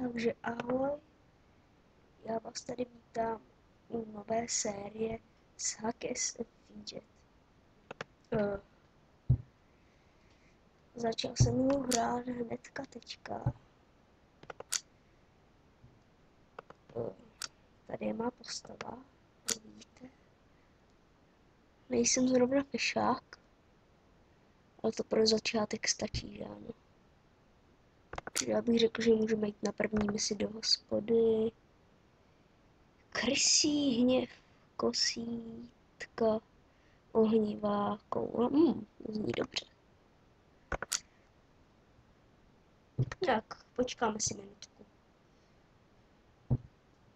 Takže ahoj, já vás tady vítám u nové série z Hackers Fidget. Začal jsem ji hrát hnedka teďka. Tady je má postava, vidíte. Nejsem zrovna pešák, ale to pro začátek stačí, že ano. Takže já bych řekl, že můžeme jít na první misi do hospody. Krysí hněv, kosítka, ohnivá koule. Zní dobře. Tak, počkáme si minutku.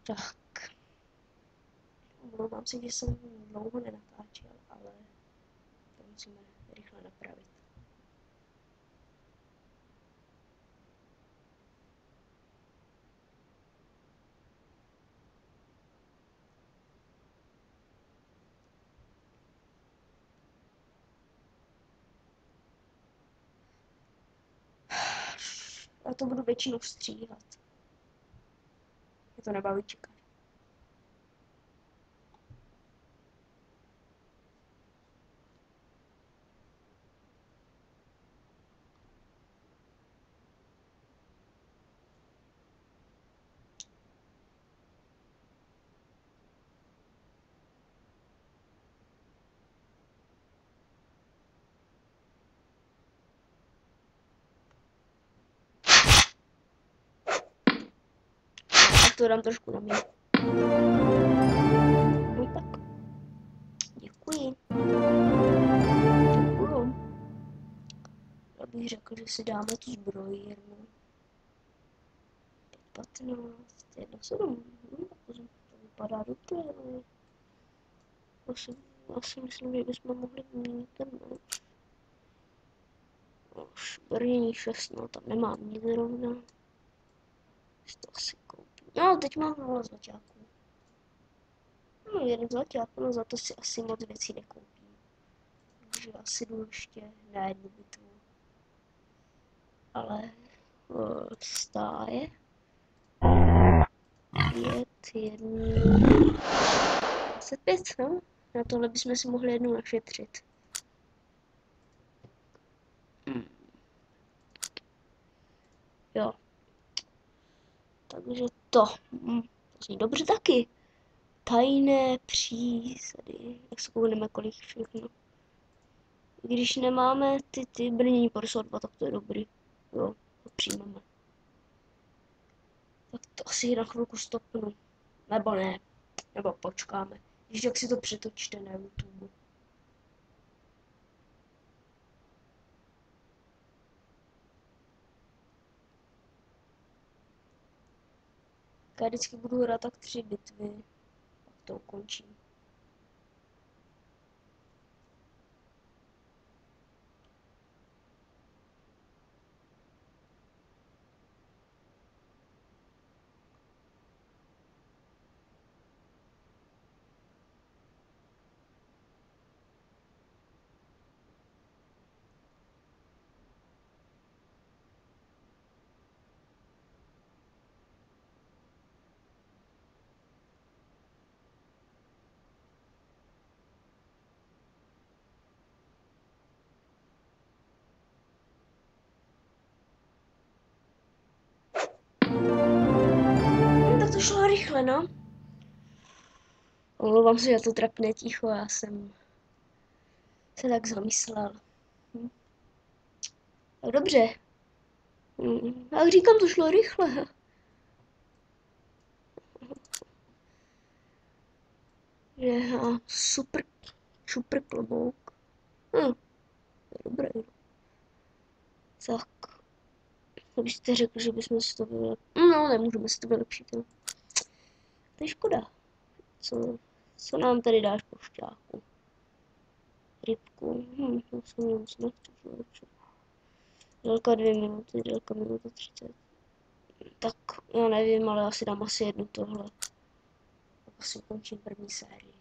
Tak. Omlouvám se, že jsem dlouho nenatáčel, ale to musíme rychle napravit. Já to budu většinou stříhat. Mě to nebaví čekat. Tak to dám trošku na mě. No tak. Děkuji. Děkuju. Já bych řekl, že si dáme tu zbrojírnu. 15, 1,7. To vypadá dobře, ale asi myslím, že bychom mohli mít ten meč. Brnění 16, tam nemám nic zrovna. To asi koupím. No, teď mám 0 zlaťáků. No, jeden zlaťák, no za to si asi moc věcí nekoupím. Takže asi jdu ještě na jednu bitvu. Ale stáje. 5, 1, 25, no. Na tohle bychom si mohli jednou našetřit. Jo. Takže to zní dobře taky. Tajné přísady. Jak se koukneme, kolik všechno. Když nemáme ty brnění 52, tak to je dobrý. Jo, to přijmeme. Tak to asi na chvilku stopnu. Nebo ne. Nebo počkáme. Když tak si to přetočte na YouTube. Já vždycky budu hrát tak 3 bitvy. Pak to ukončím. Tak to šlo rychle, no. Omlouvám se, že to trapné ticho, já jsem se tak zamyslel. Tak dobře. Jak říkám, to šlo rychle. Super klobouk. Dobré. Tak. Kdybyste řekl, že bychom si to vylepšili. No, nemůžeme si to vylepšit. No. To je škoda. Co nám tady dáš, pošťáku? Rybku. To se mě moc nechci vylepšit. Délka 2 minuty, délka minuta 30. Tak, já nevím, ale asi dám asi jednu tohle. Tak asi ukončím první sérii.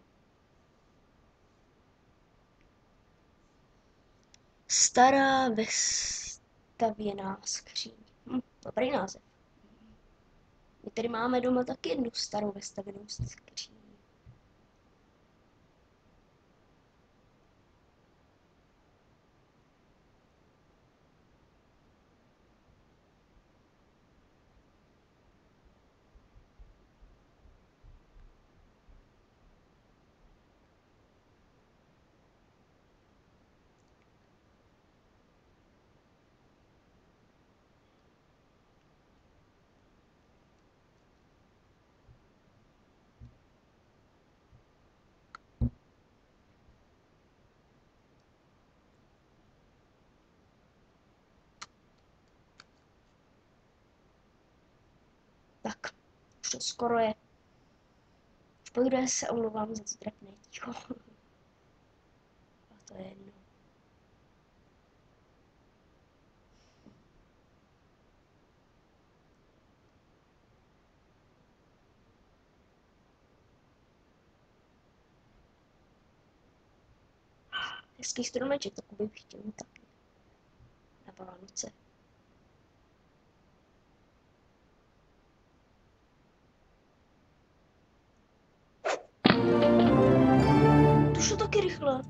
Stará vestavěná skříň. Dobrý název. My tady máme doma taky jednu starou vestavěnou skříň. Tak, už to skoro je. Už podruhé se omlouvám za to trapné ticho. A to je jedno. Hezký stromeček, takový bych chtěl mít taky. Na Vánoce. To šlo taky rychle.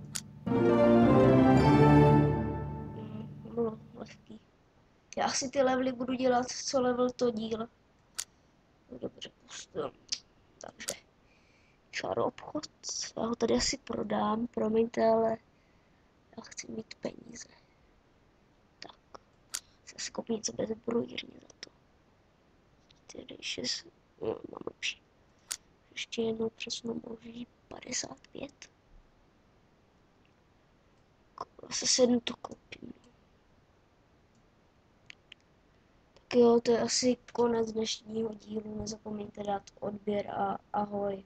Bylo lehký. Já si ty levely budu dělat, co level to díl. Dobře, pustil. Takže čaroobchod. Já ho tady asi prodám, promiňte, ale já chci mít peníze. Tak, zase koupím něco bezbrojírně za to. Tedy 6, no, mám lepší. Ještě jednou přesnou boží 55. Zase 7 to koupím. Tak jo, to je asi konec dnešního dílu. Nezapomeňte dát odběr a ahoj.